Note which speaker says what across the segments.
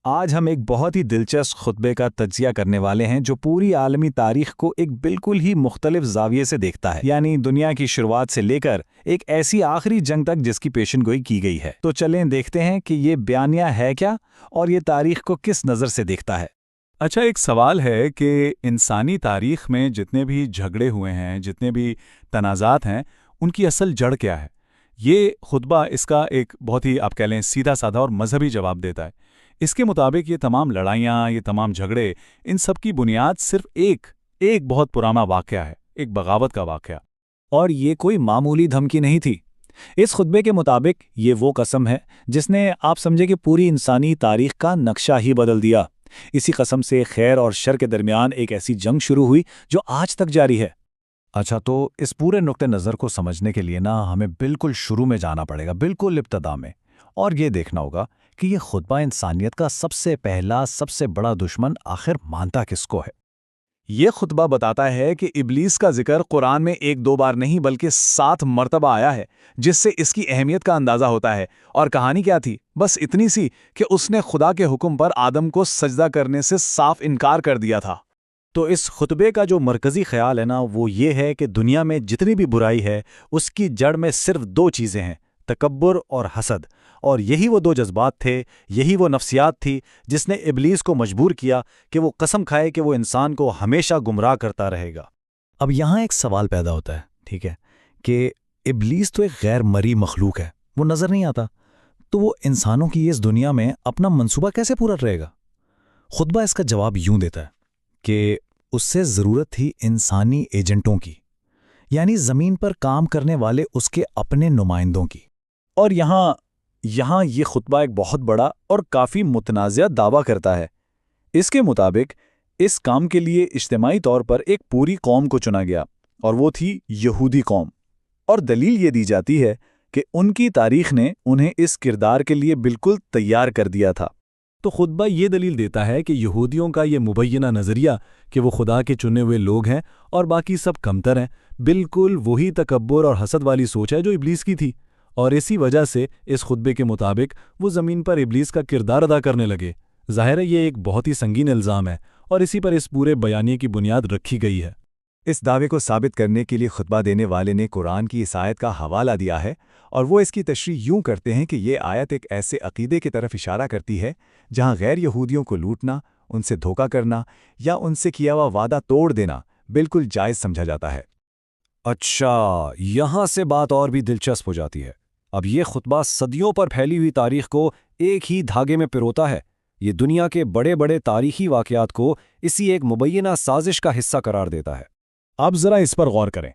Speaker 1: آج ہم ایک بہت ہی دلچسپ خطبے کا تجزیہ کرنے والے ہیں جو پوری عالمی تاریخ کو ایک بالکل ہی مختلف زاویے سے دیکھتا ہے، یعنی دنیا کی شروعات سے لے کر ایک ایسی آخری جنگ تک جس کی پیشن گوئی کی گئی ہے۔ تو چلیں دیکھتے ہیں کہ یہ بیانیہ ہے کیا اور یہ تاریخ کو کس نظر سے دیکھتا ہے۔
Speaker 2: اچھا، ایک سوال ہے کہ انسانی تاریخ میں جتنے بھی جھگڑے ہوئے ہیں، جتنے بھی تنازعات ہیں، ان کی اصل جڑ کیا ہے؟ یہ خطبہ اس کا ایک بہت ہی آپ کہہ لیں سیدھا سادھا اور مذہبی جواب دیتا ہے۔ اس کے مطابق یہ تمام لڑائیاں، یہ تمام جھگڑے، ان سب کی بنیاد صرف ایک بہت پرانا واقعہ ہے، ایک بغاوت کا واقعہ۔
Speaker 1: اور یہ کوئی معمولی دھمکی نہیں تھی۔ اس خطبے کے مطابق یہ وہ قسم ہے جس نے آپ سمجھے کہ پوری انسانی تاریخ کا نقشہ ہی بدل دیا۔ اسی قسم سے خیر اور شر کے درمیان ایک ایسی جنگ شروع ہوئی جو آج تک جاری ہے۔ اچھا، تو اس پورے نقطہ نظر کو سمجھنے کے لیے ہمیں بالکل شروع میں جانا پڑے گا، بالکل ابتدا میں، اور یہ دیکھنا ہوگا کہ یہ خطبہ انسانیت کا سب سے پہلا، سب سے بڑا دشمن آخر مانتا کس کو ہے۔ یہ خطبہ بتاتا ہے کہ ابلیس کا ذکر قرآن میں 1-2 بار نہیں بلکہ 7 مرتبہ آیا ہے، جس سے اس کی اہمیت کا اندازہ ہوتا ہے۔ اور کہانی کیا تھی؟ بس اتنی سی کہ اس نے خدا کے حکم پر آدم کو سجدہ کرنے سے صاف انکار کر دیا تھا۔ تو اس خطبے کا جو مرکزی خیال ہے وہ یہ ہے کہ دنیا میں جتنی بھی برائی ہے اس کی جڑ میں صرف 2 چیزیں ہیں، تکبر اور حسد، اور یہی وہ 2 جذبات تھے، یہی وہ نفسیات تھی جس نے ابلیس کو مجبور کیا کہ وہ قسم کھائے کہ وہ انسان کو ہمیشہ گمراہ کرتا رہے گا۔ اب یہاں ایک سوال پیدا ہوتا ہے، ٹھیک ہے، کہ ابلیس تو ایک غیر مرئی مخلوق ہے، وہ نظر نہیں آتا، تو وہ انسانوں کی اس دنیا میں اپنا منصوبہ کیسے پورا کرے گا؟ خطبہ اس کا جواب یوں دیتا ہے کہ اس سے ضرورت تھی انسانی ایجنٹوں کی، یعنی زمین پر کام کرنے والے اس کے اپنے نمائندوں کی۔ اور یہاں یہ خطبہ ایک بہت بڑا اور کافی متنازع دعویٰ کرتا ہے۔ اس کے مطابق اس کام کے لیے اجتماعی طور پر ایک پوری قوم کو چنا گیا، اور وہ تھی یہودی قوم، اور دلیل یہ دی جاتی ہے کہ ان کی تاریخ نے انہیں اس کردار کے لیے بالکل تیار کر دیا تھا۔
Speaker 2: تو خطبہ یہ دلیل دیتا ہے کہ یہودیوں کا یہ مبینہ نظریہ کہ وہ خدا کے چنے ہوئے لوگ ہیں اور باقی سب کمتر ہیں، بالکل وہی تکبر اور حسد والی سوچ ہے جو ابلیس کی تھی، اور اسی وجہ سے اس خطبے کے مطابق وہ زمین پر ابلیس کا کردار ادا کرنے لگے۔ ظاہر ہے یہ ایک بہت ہی سنگین الزام ہے، اور اسی پر اس پورے بیانیے کی بنیاد رکھی گئی ہے۔
Speaker 3: اس دعوے کو ثابت کرنے کے لیے خطبہ دینے والے نے قرآن کی اس آیت کا حوالہ دیا ہے، اور وہ اس کی تشریح یوں کرتے ہیں کہ یہ آیت ایک ایسے عقیدے کی طرف اشارہ کرتی ہے جہاں غیر یہودیوں کو لوٹنا، ان سے دھوکہ کرنا یا ان سے کیا ہوا وعدہ توڑ دینا بالکل جائز سمجھا جاتا ہے۔
Speaker 1: اچھا، یہاں سے بات اور بھی دلچسپ ہو جاتی ہے۔ اب یہ خطبہ صدیوں پر پھیلی ہوئی تاریخ کو ایک ہی دھاگے میں پروتا ہے۔ یہ دنیا کے بڑے بڑے تاریخی واقعات کو اسی ایک مبینہ سازش کا حصہ قرار دیتا ہے۔
Speaker 2: اب ذرا اس پر غور کریں،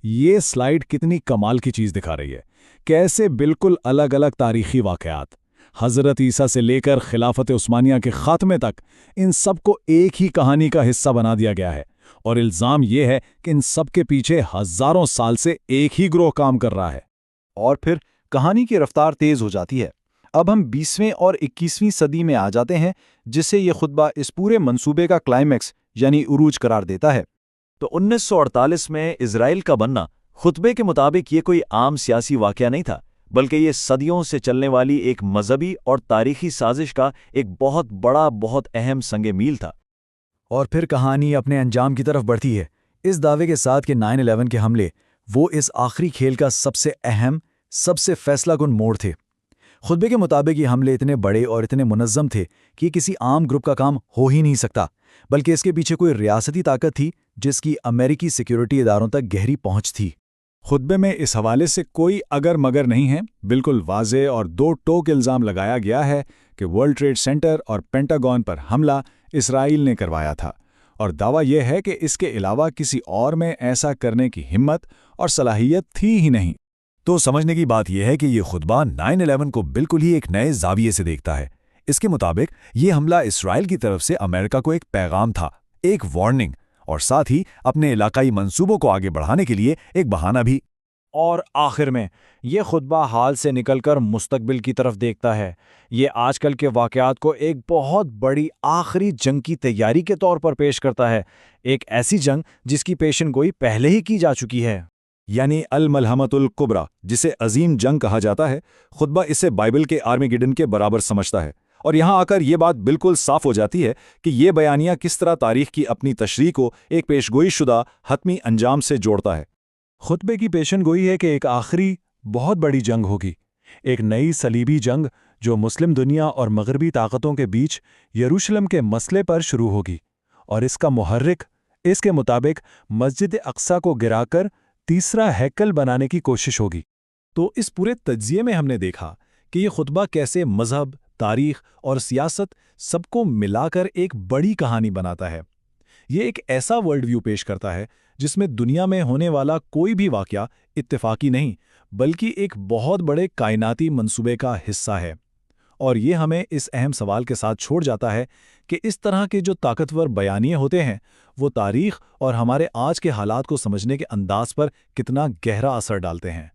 Speaker 2: یہ سلائیڈ کتنی کمال کی چیز دکھا رہی ہے۔ کیسے بالکل الگ الگ تاریخی واقعات، حضرت عیسیٰ سے لے کر خلافت عثمانیہ کے خاتمے تک، ان سب کو ایک ہی کہانی کا حصہ بنا دیا گیا ہے، اور الزام یہ ہے کہ ان سب کے پیچھے ہزاروں سال سے ایک ہی گروہ کام کر رہا ہے۔
Speaker 1: اور پھر کہانی کی رفتار تیز ہو جاتی ہے۔ اب ہم 20ویں اور 21ویں صدی میں آ جاتے ہیں، جسے یہ خطبہ اس پورے منصوبے کا کلائمیکس یعنی عروج قرار دیتا ہے۔ تو 1948 میں اسرائیل کا بننا خطبے کے مطابق یہ کوئی عام سیاسی واقعہ نہیں تھا، بلکہ یہ صدیوں سے چلنے والی ایک مذہبی اور تاریخی سازش کا ایک بہت بڑا، بہت اہم سنگ میل تھا۔ اور پھر کہانی اپنے انجام کی طرف بڑھتی ہے، اس دعوے کے ساتھ کہ 9/11 کے حملے وہ اس آخری کھیل کا سب سے اہم، سب سے فیصلہ کن موڑ تھے۔ خطبے کے مطابق یہ حملے اتنے بڑے اور اتنے منظم تھے کہ یہ کسی عام گروپ کا کام ہو ہی نہیں سکتا، بلکہ اس کے پیچھے کوئی ریاستی طاقت تھی جس کی امریکی سیکیورٹی اداروں تک گہری پہنچ تھی۔
Speaker 2: خطبے میں اس حوالے سے کوئی اگر مگر نہیں ہے، بالکل واضح اور 2 ٹوک الزام لگایا گیا ہے کہ ورلڈ ٹریڈ سینٹر اور پینٹاگون پر حملہ اسرائیل نے کروایا تھا، اور دعویٰ یہ ہے کہ اس کے علاوہ کسی اور میں ایسا کرنے کی ہمت اور صلاحیت تھی ہی نہیں۔
Speaker 1: تو سمجھنے کی بات یہ ہے کہ یہ خطبہ 9/11 کو بالکل ہی ایک نئے زاویے سے دیکھتا ہے۔ اس کے مطابق یہ حملہ اسرائیل کی طرف سے امریکہ کو ایک پیغام تھا، ایک وارننگ، اور ساتھ ہی اپنے علاقائی منصوبوں کو آگے بڑھانے کے لیے ایک بہانہ بھی۔ اور آخر میں یہ خطبہ حال سے نکل کر مستقبل کی طرف دیکھتا ہے۔ یہ آج کل کے واقعات کو ایک بہت بڑی آخری جنگ کی تیاری کے طور پر پیش کرتا ہے، ایک ایسی جنگ جس کی پیشن گوئی پہلے ہی کی جا چکی ہے،
Speaker 2: یعنی الملحمۃ الکبریٰ، جسے عظیم جنگ کہا جاتا ہے۔ خطبہ اسے بائبل کے آرمیگیڈن کے برابر سمجھتا ہے، اور یہاں آ کر یہ بات بالکل صاف ہو جاتی ہے کہ یہ بیانیہ کس طرح تاریخ کی اپنی تشریح کو ایک پیشگوئی شدہ حتمی انجام سے جوڑتا ہے۔
Speaker 3: خطبے کی پیشن گوئی ہے کہ ایک آخری بہت بڑی جنگ ہوگی، ایک نئی صلیبی جنگ جو مسلم دنیا اور مغربی طاقتوں کے بیچ یروشلم کے مسئلے پر شروع ہوگی، اور اس کا محرک اس کے مطابق مسجد اقصیٰ کو گرا کر تیسرا ہیکل بنانے کی کوشش ہوگی۔
Speaker 1: تو اس پورے تجزیے میں ہم نے دیکھا کہ یہ خطبہ کیسے مذہب، تاریخ اور سیاست سب کو ملا کر ایک بڑی کہانی بناتا ہے۔ یہ ایک ایسا ورلڈ ویو پیش کرتا ہے جس میں دنیا میں ہونے والا کوئی بھی واقعہ اتفاقی نہیں بلکہ ایک بہت بڑے کائناتی منصوبے کا حصہ ہے، اور یہ ہمیں اس اہم سوال کے ساتھ چھوڑ جاتا ہے کہ اس طرح کے جو طاقتور بیانیے ہوتے ہیں وہ تاریخ اور ہمارے آج کے حالات کو سمجھنے کے انداز پر کتنا گہرا اثر ڈالتے ہیں۔